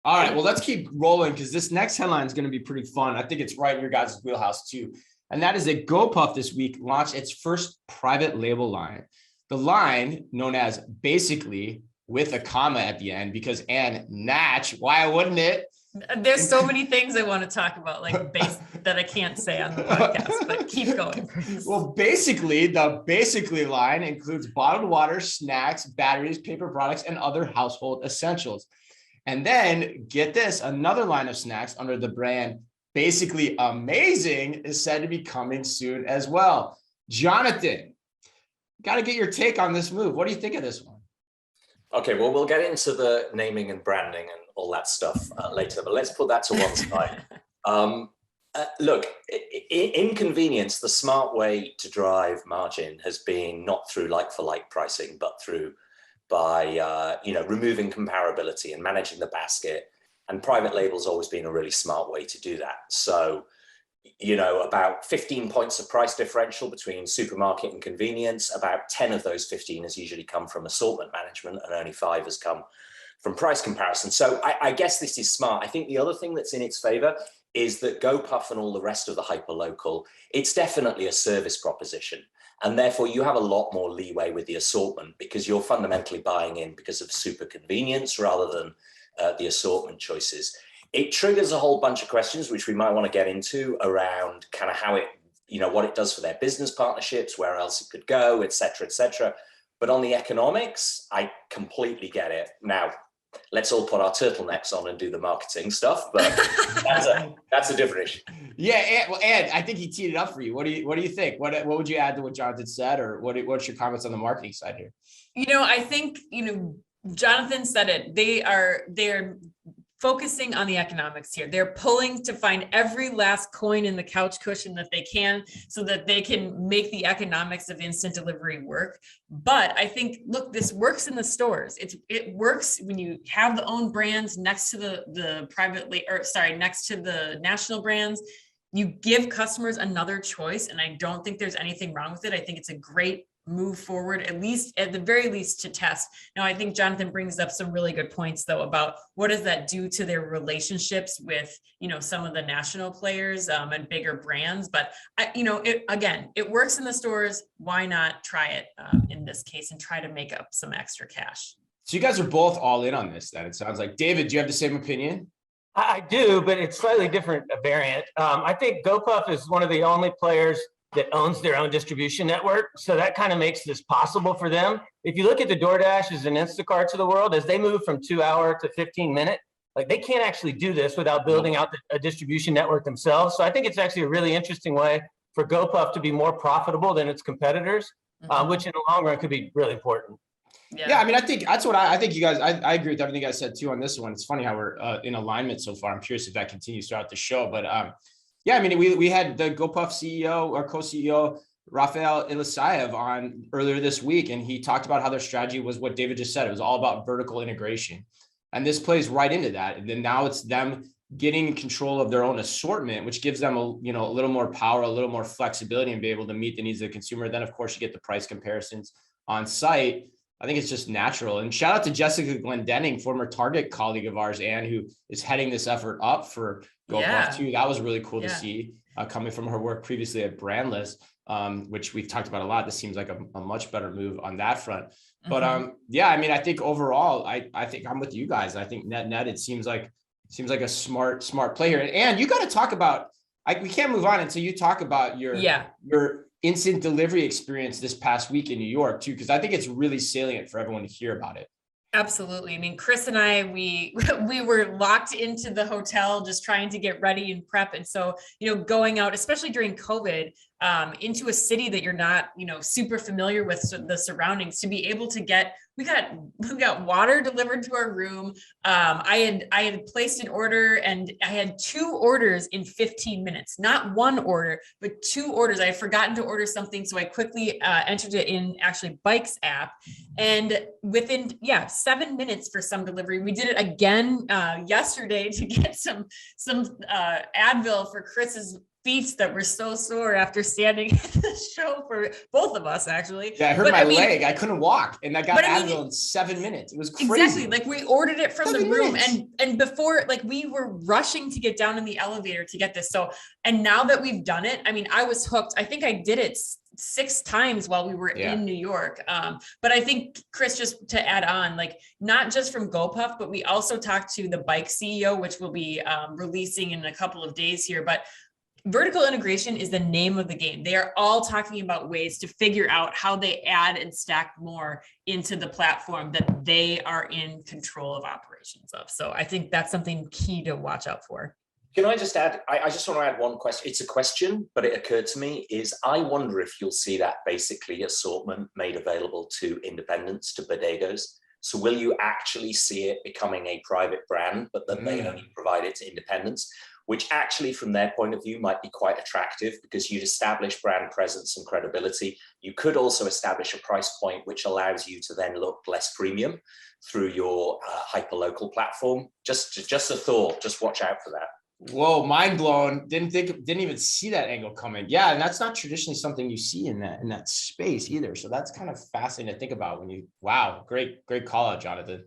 All right, well, let's keep rolling because this next headline is going to be pretty fun. I think it's right in your guys' wheelhouse too. And that is that Gopuff this week launched its first private label line. The line known as Basically with a comma at the end because Natch, why wouldn't it? There's so many things I want to talk about, like that I can't say on the podcast, but keep going. Well, basically, the Basically line includes bottled water, snacks, batteries, paper products, and other household essentials. And then get this, another line of snacks under the brand Basically Amazing is said to be coming soon as well. Jonathan, got to get your take on this move. What do you think of this one? Okay, well, we'll get into the naming and branding and all that stuff later, but let's put that to one side. Look, in convenience, the smart way to drive margin has been not through like-for-like pricing, but by removing comparability and managing the basket. And private label's always been a really smart way to do that. So, about 15 points of price differential between supermarket and convenience. About 10 of those 15 has usually come from assortment management, and only 5 has come from price comparison. So I guess this is smart. I think the other thing that's in its favor is that Gopuff and all the rest of the hyperlocal, it's definitely a service proposition. And therefore you have a lot more leeway with the assortment because you're fundamentally buying in because of super convenience rather than the assortment choices. It triggers a whole bunch of questions, which we might want to get into around kind of how it, what it does for their business partnerships, where else it could go, et cetera, et cetera. But on the economics, I completely get it. Now, let's all put our turtlenecks on and do the marketing stuff, but that's a different issue. Yeah, Ed, I think he teed it up for you. What do you think? What would you add to what Jonathan said, or what's your comments on the marketing side here? I think Jonathan said it. They're focusing on the economics here. They're pulling to find every last coin in the couch cushion that they can so that they can make the economics of instant delivery work. But I think, look, this works in the stores. It works when you have the own brands next to next to the national brands. You give customers another choice, and I don't think there's anything wrong with it. I think it's a great move forward, at the very least, to test. Now, I think Jonathan brings up some really good points, though, about what does that do to their relationships with, some of the national players and bigger brands. But, it works in the stores. Why not try it in this case and try to make up some extra cash? So you guys are both all in on this, then, it sounds like. David, do you have the same opinion? I do, but it's slightly different variant. I think Gopuff is one of the only players that owns their own distribution network. So that kind of makes this possible for them. If you look at the DoorDashes and Instacarts of the world, as they move from 2-hour to 15-minute, they can't actually do this without building out a distribution network themselves. So I think it's actually a really interesting way for Gopuff to be more profitable than its competitors, which in the long run could be really important. Yeah, I mean, I think that's what I think you guys, I agree with everything you guys said too on this one. It's funny how we're in alignment so far. I'm curious if that continues throughout the show, but yeah, I mean, we had the Gopuff CEO or co-CEO, Rafael Elisayev, on earlier this week, and he talked about how their strategy was what David just said. It was all about vertical integration. And this plays right into that. And then now it's them getting control of their own assortment, which gives them a little more power, a little more flexibility, and be able to meet the needs of the consumer. Then, of course, you get the price comparisons on site. I think it's just natural. And shout out to Jessica Glendenning, former Target colleague of ours, and who is heading this effort up for Gopuff too. That was really cool to see coming from her work previously at Brandless, which we've talked about a lot. This seems like a much better move on that front. But I mean, I think overall, I think I'm with you guys. I think net, it seems like a smart play here. And you got to talk about, we can't move on until you talk about your instant delivery experience this past week in New York too, because I think it's really salient for everyone to hear about it. Absolutely. I mean, Chris and I, we were locked into the hotel, just trying to get ready and prep. And so, going out, especially during COVID, into a city that you're not, super familiar with the surroundings, to be able to we got water delivered to our room. I had placed an order, and I had 2 orders in 15 minutes, not 1 order, but 2 orders. I had forgotten to order something. So I quickly entered it in actually Bike's app, and within 7 minutes for some delivery. We did it again yesterday to get some Advil for Chris's feet that were so sore after standing at the show for both of us, actually. Yeah, I hurt my leg. I couldn't walk, and I got Advil in 7 minutes. It was crazy. Exactly. Like we ordered it from the room, minutes. and before, like we were rushing to get down in the elevator to get this. So, and now that we've done it, I mean, I was hooked. I think I did it 6 times while we were in New York. But I think, Chris, just to add on, like not just from Gopuff, but we also talked to the bike CEO, which will be releasing in a couple of days here. But vertical integration is the name of the game. They are all talking about ways to figure out how they add and stack more into the platform that they are in control of operations of. So I think that's something key to watch out for. Can I just add, I just want to add one question. It's a question, but it occurred to me is I wonder if you'll see that basically assortment made available to independents, to bodegos. So will you actually see it becoming a private brand, but then they only provide it to independents, which actually from their point of view might be quite attractive because you'd establish brand presence and credibility. You could also establish a price point which allows you to then look less premium through your hyperlocal platform. Just a thought, just watch out for that. Whoa, mind blown. Didn't even see that angle coming. Yeah, and that's not traditionally something you see in that space either. So that's kind of fascinating to think about when you, wow, great call out, Jonathan.